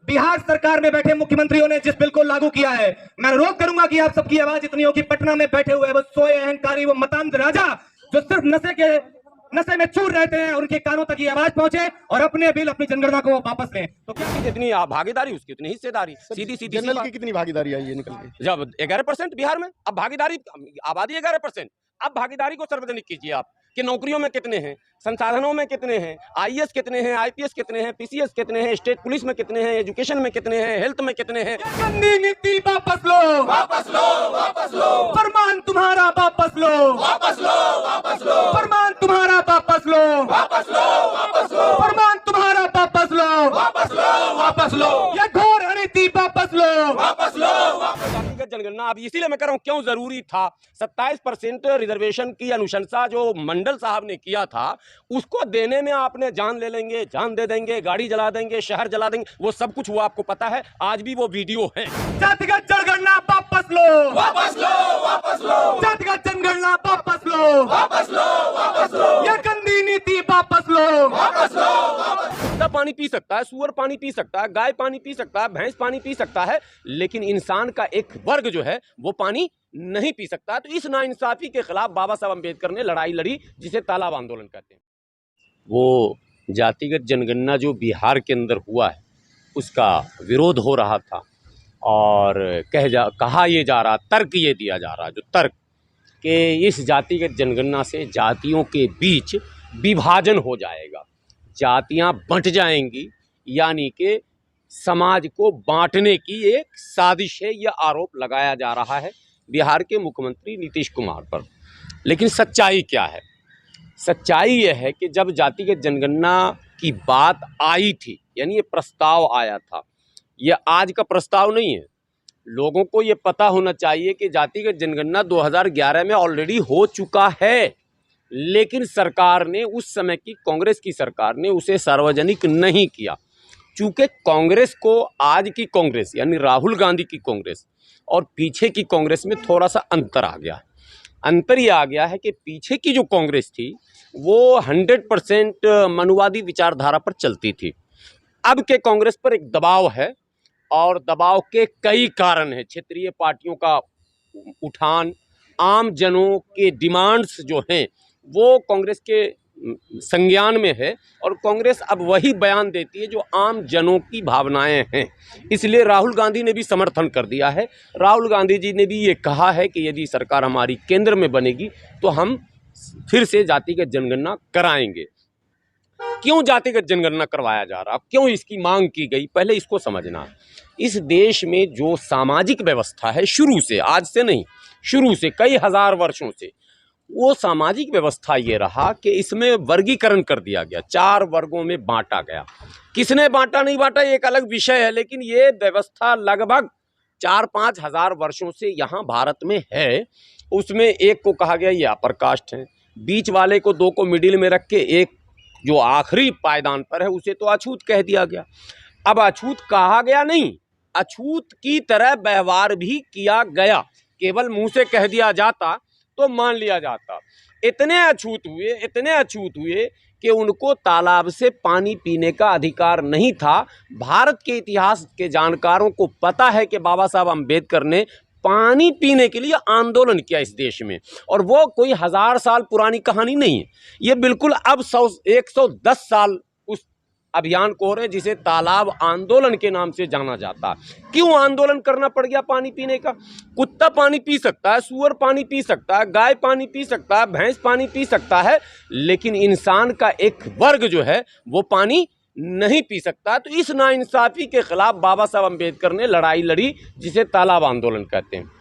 बिहार सरकार में बैठे मुख्यमंत्रियों ने जिस बिल को लागू किया है, मैं अनुरोध करूंगा कि आप सबकी आवाज इतनी हो कि पटना में बैठे हुए वो सोए अहंकारी वो मतांध राजा जो सिर्फ नशे में चूर रहते हैं, उनके कानों तक ये आवाज पहुंचे और अपने बिल अपनी जनगणना को वापस लें। तो क्या जितनी भागीदारी उसकी उतनी हिस्सेदारी, सीधी सीधी जनरल की कितनी भागीदारी आई है निकल के? जब 11% बिहार में, अब भागीदारी आबादी 11%, अब भागीदारी को सार्वजनिक कीजिए आप कि नौकरियों में कितने हैं, संसाधनों में कितने हैं, आईएएस कितने हैं, आईपीएस कितने हैं, पीसीएस कितने हैं, स्टेट पुलिस में कितने हैं, एजुकेशन में कितने हैं, हेल्थ में कितने हैं। गंदी नीति वापस लो, वापस लो, वापस लो, फरमान तुम्हारा वापस लो, वापस लो, वापस लो, फरमान तुम्हारा वापस लो, वापस लो, वापस लो, फरमान तुम्हारा वापस लो, वापस लो, वापस लो, ये घोर अनीति वापस लो, वापस लो, वापस। जातिगत जनगणना अब इसीलिए मैं कह रहा हूं क्यों जरूरी था। 27% रिजर्वेशन की अनुशंसा जो मंडल साहब ने किया था, उसको देने में आपने जान ले लेंगे, जान दे देंगे, गाड़ी जला देंगे, शहर जला देंगे, वो सब कुछ वो आपको पता है, आज भी वो वीडियो है। जातिगत जनगणना वापस लो, वापस लो, वापस लो, जातिगत जनगणना वापस लो, वापस लो, वापस लो, ये गंदी नीति वापस लो, वापस लो, वापस। कुत्ता पानी पी सकता है, सुअर पानी पी सकता है, गाय पानी पी सकता है, भैंस पानी पी सकता है, लेकिन इंसान का एक वर्ग जो है वो पानी नहीं पी सकता। तो इस नाइंसाफी के खिलाफ बाबा साहब अम्बेडकर ने लड़ाई लड़ी, जिसे तालाब आंदोलन कहते हैं। वो जातिगत जनगणना जो बिहार के अंदर हुआ है, उसका विरोध हो रहा था और कहा ये जा रहा, तर्क ये दिया जा रहा, जो तर्क कि इस जातिगत जनगणना से जातियों के बीच विभाजन हो जाएगा, जातियां बंट जाएंगी, यानी कि समाज को बांटने की एक साजिश है, यह आरोप लगाया जा रहा है बिहार के मुख्यमंत्री नीतीश कुमार पर। लेकिन सच्चाई क्या है? सच्चाई यह है कि जब जातिगत जनगणना की बात आई थी, यानी ये प्रस्ताव आया था, यह आज का प्रस्ताव नहीं है। लोगों को ये पता होना चाहिए कि जातिगत जनगणना 2011 में ऑलरेडी हो चुका है, लेकिन सरकार ने, उस समय की कांग्रेस की सरकार ने उसे सार्वजनिक नहीं किया। चूँकि कांग्रेस को, आज की कांग्रेस यानी राहुल गांधी की कांग्रेस और पीछे की कांग्रेस में थोड़ा सा अंतर आ गया। अंतर ये आ गया है कि पीछे की जो कांग्रेस थी वो 100% मनुवादी विचारधारा पर चलती थी। अब के कांग्रेस पर एक दबाव है और दबाव के कई कारण हैं। क्षेत्रीय पार्टियों का उठान, आम जनों के डिमांड्स जो हैं वो कांग्रेस के संज्ञान में है और कांग्रेस अब वही बयान देती है जो आम जनों की भावनाएं हैं। इसलिए राहुल गांधी ने भी समर्थन कर दिया है। राहुल गांधी जी ने भी ये कहा है कि यदि सरकार हमारी केंद्र में बनेगी तो हम फिर से जातिगत जनगणना कराएंगे। क्यों जातिगत जनगणना करवाया जा रहा, क्यों इसकी मांग की गई, पहले इसको समझना। इस देश में जो सामाजिक व्यवस्था है, शुरू से, आज से नहीं, शुरू से कई हजार वर्षों से, वो सामाजिक व्यवस्था ये रहा कि इसमें वर्गीकरण कर दिया गया, 4 वर्गों में बांटा गया। किसने बांटा नहीं बांटा एक अलग विषय है, लेकिन ये व्यवस्था लगभग 4-5 हजार वर्षों से यहाँ भारत में है। उसमें एक को कहा गया ये अपर कास्ट है, बीच वाले को 2 को मिडिल में रख के एक जो आखिरी पायदान पर है उसे तो अछूत कह दिया गया। अब अछूत कहा गया नहीं, अछूत की तरह व्यवहार भी किया गया। केवल मुंह से कह दिया जाता तो मान लिया जाता। इतने अछूत हुए कि उनको तालाब से पानी पीने का अधिकार नहीं था। भारत के इतिहास के जानकारों को पता है कि बाबा साहब अम्बेडकर ने पानी पीने के लिए आंदोलन किया इस देश में, और वो कोई 1000 साल पुरानी कहानी नहीं है। ये बिल्कुल अब 110 साल उस अभियान को हो रहे, जिसे तालाब आंदोलन के नाम से जाना जाता। क्यों आंदोलन करना पड़ गया पानी पीने का? कुत्ता पानी पी सकता है, सुअर पानी पी सकता है, गाय पानी पी सकता है, भैंस पानी पी सकता है, लेकिन इंसान का एक वर्ग जो है वो पानी नहीं पी सकता। तो इस नाइंसाफी के खिलाफ बाबा साहब अम्बेडकर ने लड़ाई लड़ी, जिसे तालाब आंदोलन कहते हैं।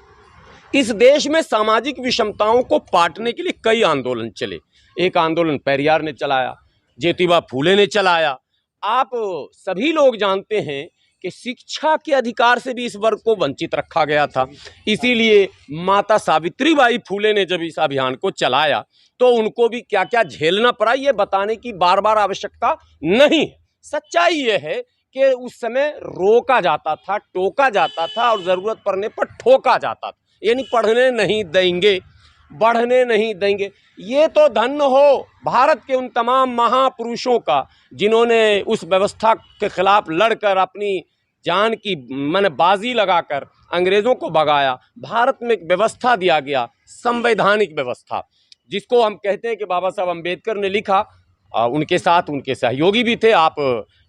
इस देश में सामाजिक विषमताओं को पाटने के लिए कई आंदोलन चले। एक आंदोलन पेरियार ने चलाया, ज्योतिबा फूले ने चलाया। आप सभी लोग जानते हैं कि शिक्षा के अधिकार से भी इस वर्ग को वंचित रखा गया था। इसीलिए माता सावित्रीबाई फूले ने जब इस अभियान को चलाया तो उनको भी क्या क्या झेलना पड़ा, ये बताने की बार बार आवश्यकता नहीं। सच्चाई ये है कि उस समय रोका जाता था, टोका जाता था और ज़रूरत पड़ने पर ठोका जाता था। यानी पढ़ने नहीं देंगे, बढ़ने नहीं देंगे। ये तो धन्य हो भारत के उन तमाम महापुरुषों का जिन्होंने उस व्यवस्था के खिलाफ लड़कर अपनी जान की मन बाजी लगाकर अंग्रेज़ों को भगाया। भारत में एक व्यवस्था दिया गया, संवैधानिक व्यवस्था, जिसको हम कहते हैं कि बाबा साहब अम्बेडकर ने लिखा। उनके साथ उनके सहयोगी भी थे। आप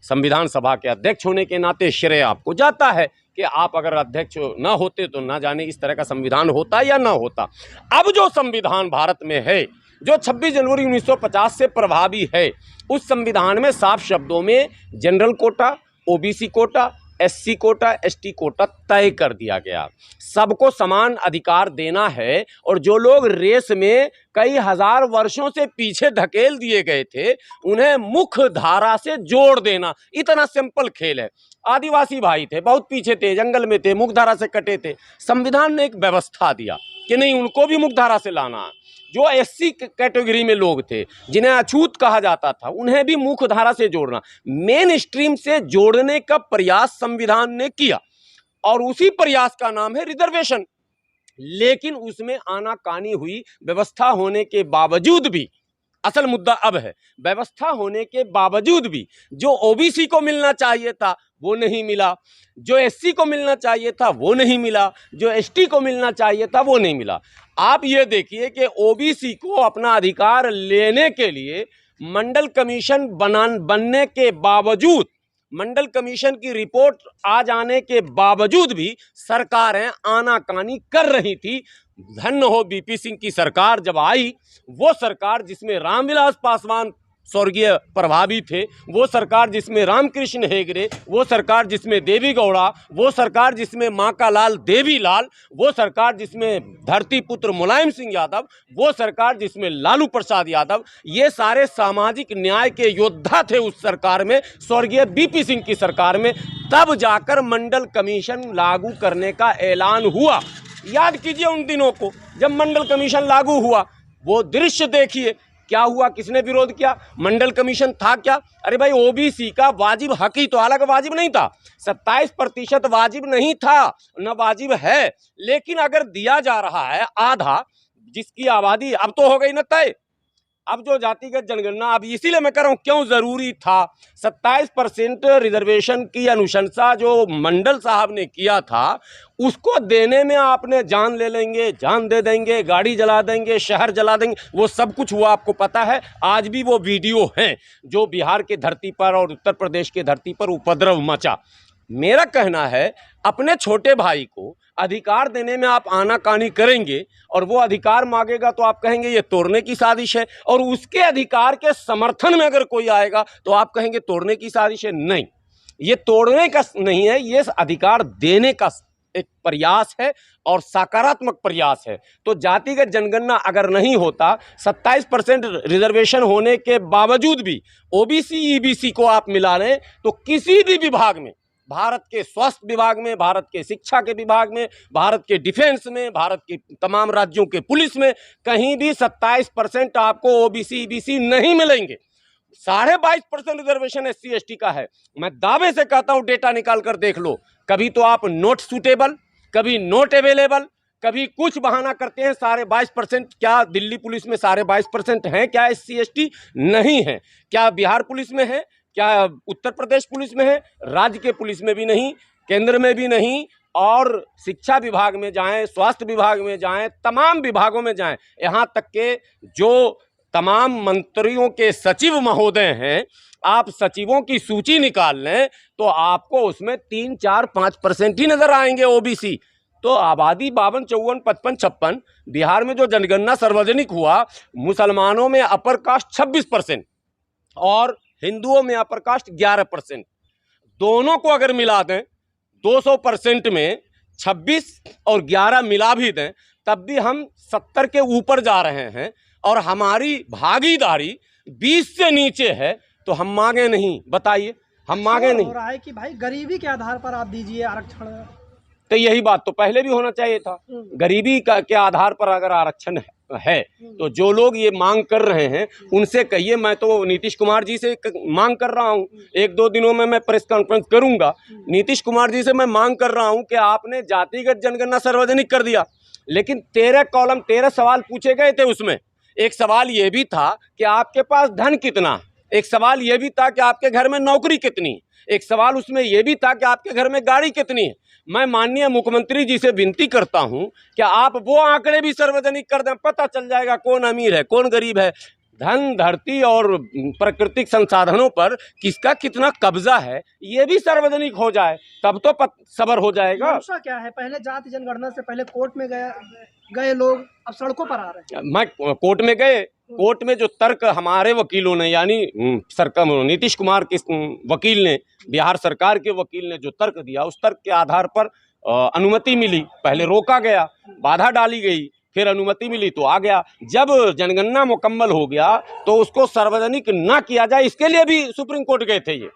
संविधान सभा के अध्यक्ष होने के नाते श्रेय आपको जाता है कि आप अगर अध्यक्ष ना होते तो ना जाने इस तरह का संविधान होता या ना होता। अब जो संविधान भारत में है, जो 26 जनवरी 1950 से प्रभावी है, उस संविधान में साफ शब्दों में general quota, OBC quota, SC quota, ST quota तय कर दिया गया। सबको समान अधिकार देना है और जो लोग रेस में कई हजार वर्षों से पीछे धकेल दिए गए थे, उन्हें मुख्य धारा से जोड़ देना। इतना सिंपल खेल है। आदिवासी भाई थे, बहुत पीछे थे, जंगल में थे, मुख्य धारा से कटे थे। संविधान ने एक व्यवस्था दिया कि नहीं, उनको भी मुख्य धारा से लाना। जो एससी कैटेगरी में लोग थे, जिन्हें अछूत कहा जाता था, उन्हें भी मुख्य धारा से जोड़ना, मेन स्ट्रीम से जोड़ने का प्रयास संविधान ने किया और उसी प्रयास का नाम है रिजर्वेशन। लेकिन उसमें आनाकानी हुई। व्यवस्था होने के बावजूद भी, असल मुद्दा अब है, व्यवस्था होने के बावजूद भी जो ओबीसी को मिलना चाहिए था वो नहीं मिला, जो एससी को मिलना चाहिए था वो नहीं मिला, जो एसटी को मिलना चाहिए था वो नहीं मिला। आप ये देखिए कि ओबीसी को अपना अधिकार लेने के लिए मंडल कमीशन बनने के बावजूद, मंडल कमीशन की रिपोर्ट आ जाने के बावजूद भी सरकारें आनाकानी कर रही थी। धन्य हो बीपी सिंह की सरकार जब आई, वो सरकार जिसमें रामविलास पासवान स्वर्गीय प्रभावी थे, वो सरकार जिसमें रामकृष्ण हेगड़े, वो सरकार जिसमें देवी गौड़ा, वो सरकार जिसमें माकालाल देवीलाल, वो सरकार जिसमें धरती पुत्र मुलायम सिंह यादव, वो सरकार जिसमें लालू प्रसाद यादव, ये सारे सामाजिक न्याय के योद्धा थे उस सरकार में, स्वर्गीय बीपी सिंह की सरकार में। तब जाकर मंडल कमीशन लागू करने का ऐलान हुआ। याद कीजिए उन दिनों को जब मंडल कमीशन लागू हुआ, वो दृश्य देखिए। क्या हुआ, किसने विरोध किया? मंडल कमीशन था क्या? अरे भाई, ओबीसी का वाजिब हक ही तो, हालांकि वाजिब नहीं था, 27% वाजिब नहीं था, न वाजिब है। लेकिन अगर दिया जा रहा है आधा, जिसकी आबादी अब तो हो गई ना तय, अब जो जातिगत जनगणना, अब इसीलिए मैं कह रहा हूँ क्यों जरूरी था। 27% रिजर्वेशन की अनुशंसा जो मंडल साहब ने किया था, उसको देने में आपने जान ले लेंगे, जान दे देंगे, गाड़ी जला देंगे, शहर जला देंगे, वो सब कुछ हुआ, आपको पता है। आज भी वो वीडियो हैं जो बिहार की धरती पर और उत्तर प्रदेश की धरती पर उपद्रव मचा। मेरा कहना है, अपने छोटे भाई को अधिकार देने में आप आनाकानी करेंगे और वो अधिकार मांगेगा तो आप कहेंगे ये तोड़ने की साजिश है, और उसके अधिकार के समर्थन में अगर कोई आएगा तो आप कहेंगे तोड़ने की साजिश है। नहीं, ये तोड़ने का नहीं है, ये अधिकार देने का एक प्रयास है और सकारात्मक प्रयास है। तो जातिगत जनगणना अगर नहीं होता, 27% रिजर्वेशन होने के बावजूद भी ओबीसी ईबीसी को आप मिला लें, तो किसी भी विभाग में, भारत के स्वास्थ्य विभाग में, भारत के शिक्षा के विभाग में, भारत के डिफेंस में, भारत के तमाम राज्यों के पुलिस में, कहीं भी 27% आपको ओबीसी ईबीसी नहीं मिलेंगे। 22.5% रिजर्वेशन एससी एसटी का है। मैं दावे से कहता हूं, डेटा निकाल कर देख लो। कभी तो आप नोट सूटेबल, कभी नोट अवेलेबल, कभी कुछ बहाना करते हैं 22.5%। क्या दिल्ली पुलिस में 22.5% हैं? क्या एससी एसटी नहीं है? क्या बिहार पुलिस में है? क्या उत्तर प्रदेश पुलिस में है? राज्य के पुलिस में भी नहीं, केंद्र में भी नहीं, और शिक्षा विभाग में जाएं, स्वास्थ्य विभाग में जाएं, तमाम विभागों में जाएं, यहाँ तक के जो तमाम मंत्रियों के सचिव महोदय हैं, आप सचिवों की सूची निकाल लें तो आपको उसमें 3, 4, 5% ही नजर आएंगे ओबीसी। तो आबादी 52, 54, 55, 56, बिहार में जो जनगणना सार्वजनिक हुआ, मुसलमानों में अपर कास्ट 26% और हिंदुओं में अपर कास्ट 11%। दोनों को अगर मिला दें 200% में 26 और 11 मिला भी दें, तब भी हम 70 के ऊपर जा रहे हैं, और हमारी भागीदारी 20 से नीचे है। तो हम मांगे नहीं, बताइए, हम मांगे नहीं। हो रहा है कि भाई गरीबी के आधार पर आप दीजिए आरक्षण, तो यही बात तो पहले भी होना चाहिए था। गरीबी का के आधार पर अगर आरक्षण है तो जो लोग ये मांग कर रहे हैं उनसे कहिए। मैं तो नीतीश कुमार जी से मांग कर रहा हूँ, 1-2 दिनों में मैं प्रेस कॉन्फ्रेंस करूंगा। नीतीश कुमार जी से मैं मांग कर रहा हूँ कि आपने जातिगत जनगणना सार्वजनिक कर दिया, लेकिन 13 कॉलम 13 सवाल पूछे गए थे। उसमें एक सवाल ये भी था कि आपके पास धन कितना है। एक सवाल ये भी था कि आपके घर में नौकरी कितनी है, एक सवाल उसमें यह भी था कि आपके घर में गाड़ी कितनी है। मैं माननीय मुख्यमंत्री जी से विनती करता हूं कि आप वो आंकड़े भी सार्वजनिक कर दें, पता चल जाएगा कौन अमीर है कौन गरीब है। धन, धरती और प्राकृतिक संसाधनों पर किसका कितना कब्जा है ये भी सार्वजनिक हो जाए, तब तो सबर हो जाएगा। मंशा क्या है? पहले जाति जनगणना से पहले कोर्ट में गए लोग अब सड़कों पर आ रहे हैं। मैं कोर्ट में गए, कोर्ट में जो तर्क हमारे वकीलों ने यानी सरकार नीतीश कुमार के वकील ने, बिहार सरकार के वकील ने जो तर्क दिया, उस तर्क के आधार पर अनुमति मिली। पहले रोका गया, बाधा डाली गई, फिर अनुमति मिली तो आ गया। जब जनगणना मुकम्मल हो गया तो उसको सार्वजनिक ना किया जाए, इसके लिए भी सुप्रीम कोर्ट गए थे ये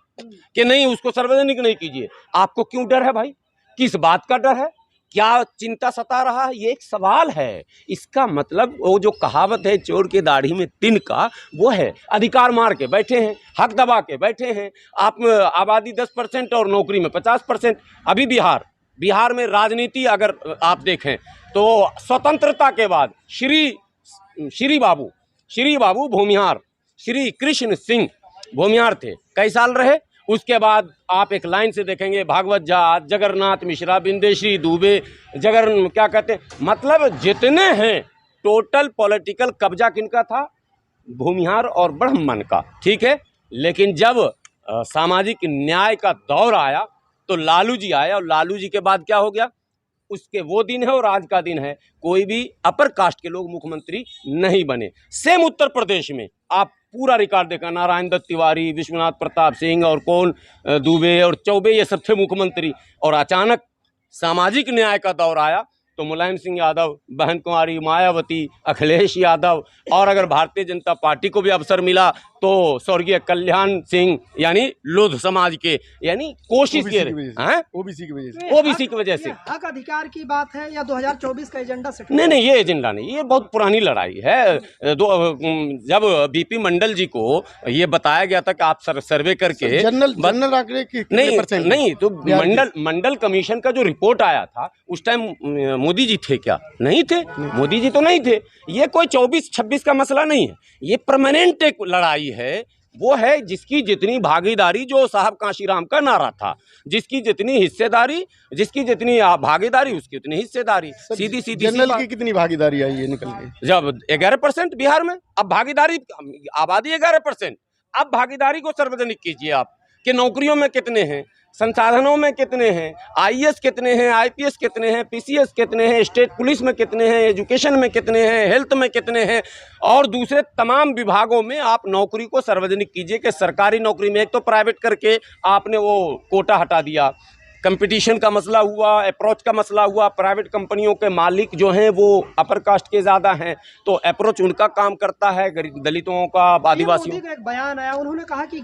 कि नहीं उसको सार्वजनिक नहीं कीजिए। आपको क्यों डर है भाई? किस बात का डर है? क्या चिंता सता रहा है? ये एक सवाल है। इसका मतलब वो जो कहावत है चोर के दाढ़ी में तिनका, वो है। अधिकार मार के बैठे हैं, हक दबा के बैठे हैं। आप आबादी 10% और नौकरी में 50%। अभी बिहार में राजनीति अगर आप देखें तो स्वतंत्रता के बाद श्री बाबू भूमिहार, श्री कृष्ण सिंह भूमिहार थे, कई साल रहे। उसके बाद आप एक लाइन से देखेंगे भागवत झा, जगन्नाथ मिश्रा, बिंदेश्री दुबे, क्या कहते हैं, मतलब जितने हैं टोटल पॉलिटिकल कब्जा किनका था? भूमिहार और ब्राह्मण का, ठीक है। लेकिन जब सामाजिक न्याय का दौर आया तो लालू जी आए, और लालू जी के बाद क्या हो गया? उसके वो दिन है और आज का दिन है, कोई भी अपर कास्ट के लोग मुख्यमंत्री नहीं बने। सेम उत्तर प्रदेश में आप पूरा रिकॉर्ड देखा, नारायण दत्त तिवारी, विश्वनाथ प्रताप सिंह और कौन दुबे और चौबे, ये सब थे मुख्यमंत्री। और अचानक सामाजिक न्याय का दौर आया तो मुलायम सिंह यादव, बहन कुमारी मायावती, अखिलेश यादव, और अगर भारतीय जनता पार्टी को भी अवसर मिला तो स्वर्गीय कल्याण सिंह, यानी लोध समाज के, यानी कोशिश के ओबीसी की वजह से। हक अधिकार की बात है या 2024 का एजेंडा सेट? नहीं, ये एजेंडा नहीं, ये बहुत पुरानी लड़ाई है। जब बीपी मंडल जी को ये बताया गया था कि आप सर्वे करके जनरल आंकड़े की नहीं तो मंडल कमीशन का जो रिपोर्ट आया था उस टाइम मोदी जी थे क्या? नहीं थे, मोदी जी तो नहीं थे। ये कोई 24-26 का मसला नहीं है, ये परमानेंट एक लड़ाई है। वो है जिसकी जितनी भागीदारी, जो साहब कांशीराम का नारा था, जिसकी जितनी हिस्सेदारी, जिसकी जितनी भागीदारी उसकी उतनी हिस्सेदारी। सीधी जनरल की कितनी भागीदारी आई है निकल के? जब 11% बिहार में, अब भागीदारी, आबादी 11%, अब भागीदारी को सार्वजनिक कीजिए आप कि नौकरियों में कितने हैं, संसाधनों में कितने हैं, आईएएस कितने हैं, आईपीएस कितने हैं, पीसीएस कितने हैं, स्टेट पुलिस में कितने हैं, एजुकेशन में कितने हैं, हेल्थ में कितने हैं, और दूसरे तमाम विभागों में आप नौकरी को सार्वजनिक कीजिए कि सरकारी नौकरी में, एक तो प्राइवेट करके आपने वो कोटा हटा दिया, कंपटीशन का मसला हुआ, अप्रोच का मसला हुआ। प्राइवेट कंपनियों के मालिक जो हैं वो अपर कास्ट के ज़्यादा हैं, तो अप्रोच उनका काम करता है, दलितों का, आदिवासियों का। एक बयान आया, उन्होंने कहा कि